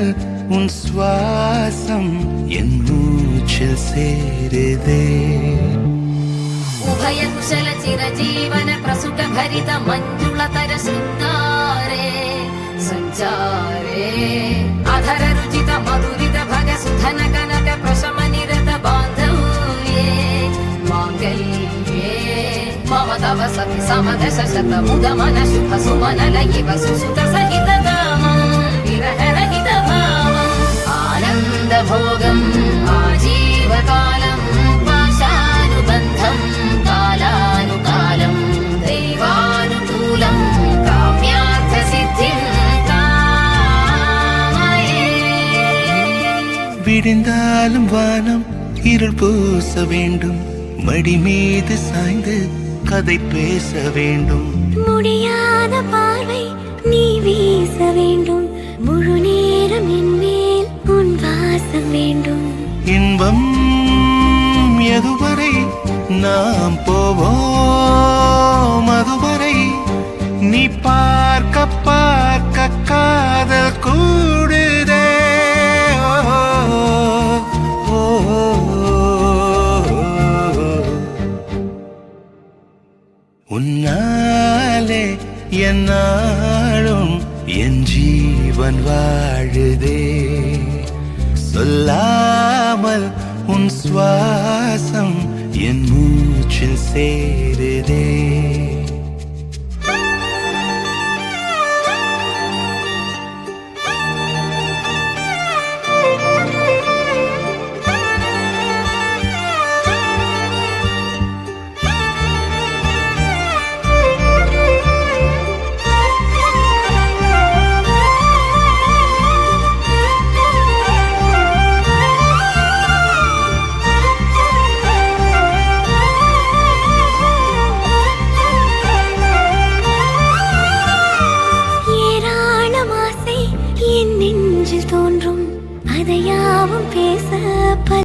சொல்லாமல் உன் சுவாசம் என் மூச்சில் சேருதே. उभय कुशल चिरजीवन प्रसुख भरित मंजुलतर शृंगारे संचारे अधर रुचित मधुरित भग सुधन कनक प्रशम निरत बांधव्ये मांगल्ये मम तव सति समदश शत मुदमन शुभ सुमन लयिव सुसुत सहित कामं विरह रहित भावम् आनंद भोगम् आजीवकालम् पाशानुबन्धम् कालानुकालम् दैवानुकूलम् काम्यार्थ सिद्धिं कामये. விடிந்தாலும் வானம் இருள் பூச வேண்டும், மடி மீது சாய்ந்து கதை பேச வேண்டும். முடியாத பார்வை நீ வீச வேண்டும், முழு நேரம் என் மேல் உன் வாசம் வேண்டும். இன்பம் எதுவரை நாம் போவோம், அதுவரை நீ பார்க்க பார்க்க காதல் கூடுதே. ஓ, உன்னாலே என்னாலும் என் ஜீவன் வாழுதே. சொல்லாமல் உன் சுவாசம் என் மூச்சில் சேருதே. ஏராளம் ஆசை என் நெஞ்சில் தோன்றும், அதையாவும் பேச